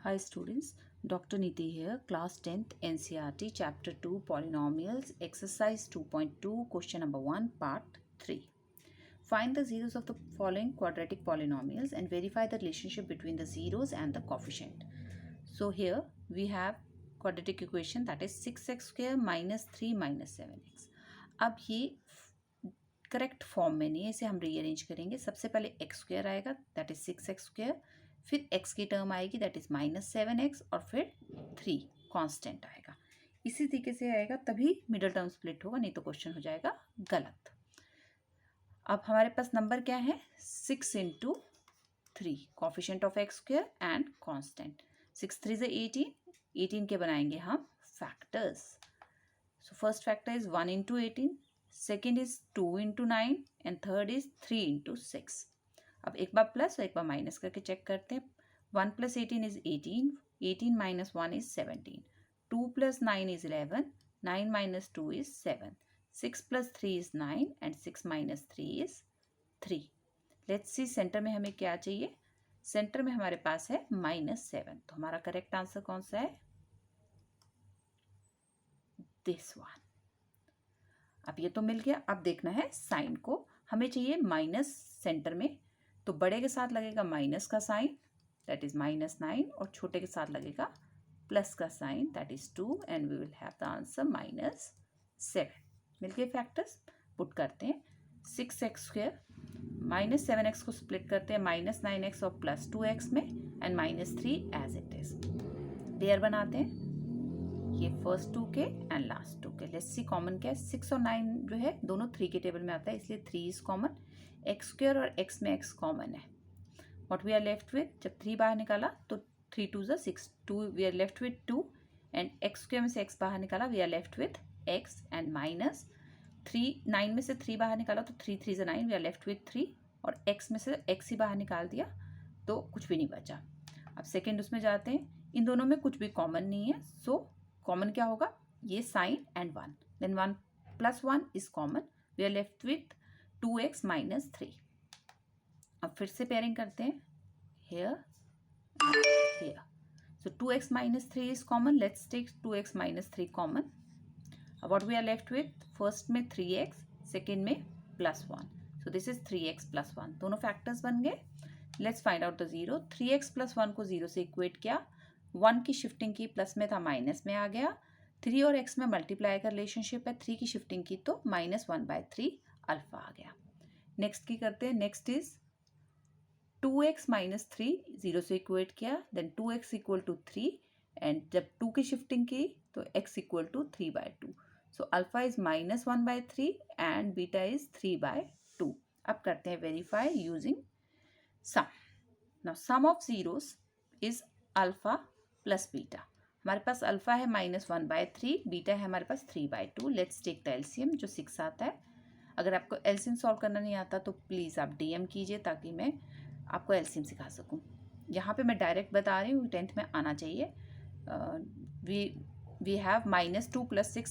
Hi students, Dr. Niti here, class 10th NCERT, chapter 2 polynomials, exercise 2.2, question number 1, part 3. Find the zeros of the following quadratic polynomials and verify the relationship between the zeros and the coefficient. So here we have quadratic equation, that is 6x square minus 3 minus 7x. अब ये correct form में नहीं है, इसे हम rearrange करेंगे. सबसे पहले एक्स स्क्वायर आएगा, दैट इज 6x स्क्वायर, फिर x की टर्म आएगी दैट इज माइनस 7x, और फिर 3 कांस्टेंट आएगा. इसी तरीके से आएगा तभी मिडल टर्म स्प्लिट होगा, नहीं तो क्वेश्चन हो जाएगा गलत. अब हमारे पास नंबर क्या है, 6 into 3, coefficient of x square and constant. 6 3 से 18 के बनाएंगे हम factors. So first factor is 1 into 18, second is 2 into 9 and third is 3 into 6. अब एक बार प्लस और एक बार माइनस करके चेक करते हैं. 1 plus 18 is 18, 18 minus 1 is 17, 2 plus 9 is 11, 9 minus 2 is 7, 6 plus 3 is 9 and 6 minus 3 is 3. Let's see centre में हमें क्या चाहिए. सेंटर में हमारे पास है -7, तो हमारा करेक्ट आंसर कौन सा है, दिस वन. अब ये तो मिल गया. अब देखना है साइन को, हमें चाहिए माइनस सेंटर में, तो बड़े के साथ लगेगा माइनस का साइन दैट इज -9, और छोटे के साथ लगेगा प्लस का sign that is 2, and we will have the answer -7. मिल गए फैक्टर्स. पुट करते हैं 6x स्क्वायर -7x को स्प्लिट करते हैं -9x और +2x में, and -3 as it is. Pair बनाते हैं ये फर्स्ट 2 के एंड लास्ट 2 के. लेट्स सी कॉमन क्या है. 6 और 9 जो है दोनों 3 के टेबल में आता है, इसलिए 3 इज कॉमन. एक्स स्क्वायर और x में x कॉमन है. What we are left with, जब 3 बाहर निकाला तो 3 2 ज़ा 6, 2 we are left with 2, and X square में से x बाहर निकाला, we are left with x, and minus 3, 9 में से 3 बाहर निकाला तो 3 3 ज़ा 9, वी आर लेफ्ट विथ 3, और x में से x ही बाहर निकाल दिया तो कुछ भी नहीं बचा. अब सेकेंड उसमें जाते हैं. इन दोनों में कुछ भी कॉमन नहीं है, सो कॉमन क्या होगा, ये sign and 1, then 1 plus 1 is common, we are left with 2x minus 3. अब फिर से पेयरिंग करते हैं, here here. So 2x minus 3 is common, let's take 2x minus 3 common. अब what we are left with, first में 3x, second में +1, so this is 3x plus 1. दोनों factors बन गए. Let's find out the zero. 3x plus 1 को 0 से equate किया, 1 की शिफ्टिंग की, प्लस में था माइनस में आ गया. 3 और x में मल्टीप्लाई का रिलेशनशिप है, 3 की शिफ्टिंग की तो -1/3 अल्फा आ गया. नेक्स्ट की करते हैं. नेक्स्ट इज 2x माइनस 3, 0 से इक्वेट किया, then 2x equal to 3, and जब 2 की शिफ्टिंग की तो x equal to 3/2. So alpha is -1/3 and beta is 3/2. अब करते हैं verify using sum. Now sum of zeros is alpha plus beta. हमारे पास अल्फा है -1/3, बीटा है हमारे पास 3/2. लेट्स टेक द एलसीएम जो 6 आता है. अगर आपको एलसीएम सॉल्व करना नहीं आता तो प्लीज़ आप डीएम कीजिए ताकि मैं आपको एलसीएम सिखा सकूं. यहाँ पे मैं डायरेक्ट बता रही हूँ, 10th में आना चाहिए. We have -2 + 6,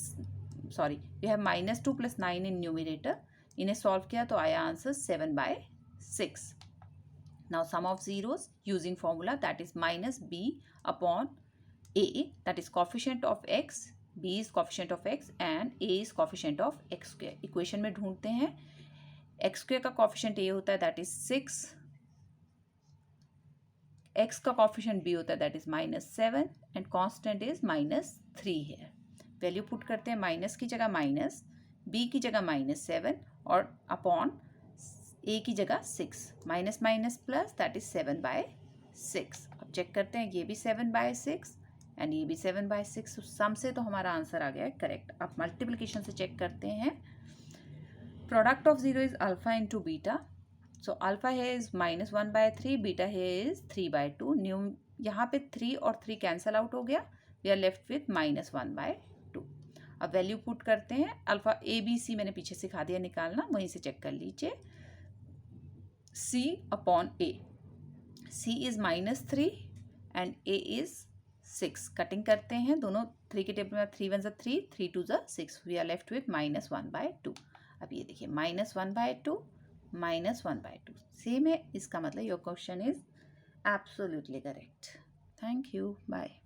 sorry we have -2 + 9 in numerator. इन्हें सॉल्व किया तो आया answer 7/6. Now sum of zeros using formula that is -b upon a, that is coefficient of x, b is coefficient of x and a is coefficient of x square. Equation में ढूंढते हैं. x square का coefficient a होता है that is 6, x का coefficient b होता है that is -7 and constant is -3 here. Value put करते हैं. माइनस की जगह माइनस, b की जगह -7 और अपॉन a की जगह 6, minus minus plus that is 7/6. अब चेक करते हैं, ये भी 7/6 एंड ये भी 7/6. सम से तो हमारा आंसर आ गया है करेक्ट. अब मल्टीप्लिकेशन से चेक करते हैं. Product of zero is alpha into beta. So alpha है इज -1/3, बीटा है इज 3/2. न्यू यहाँ पे 3 और 3 कैंसल आउट हो गया, वी आर लेफ्ट विथ -1/2. अब वैल्यू पुट करते हैं. अल्फा ABC मैंने पीछे सिखा दिया निकालना, वहीं से चेक कर लीजिए. C upon A. C is -3 and A is 6. Cutting करते हैं दोनों 3 के टेबल में. 3 1 ज़ा 3, 3 2 ज़ा 6. We are left with -1/2. अब ये देखिए -1/2 -1/2 सेम है. इसका मतलब your question is absolutely correct. Thank you, bye.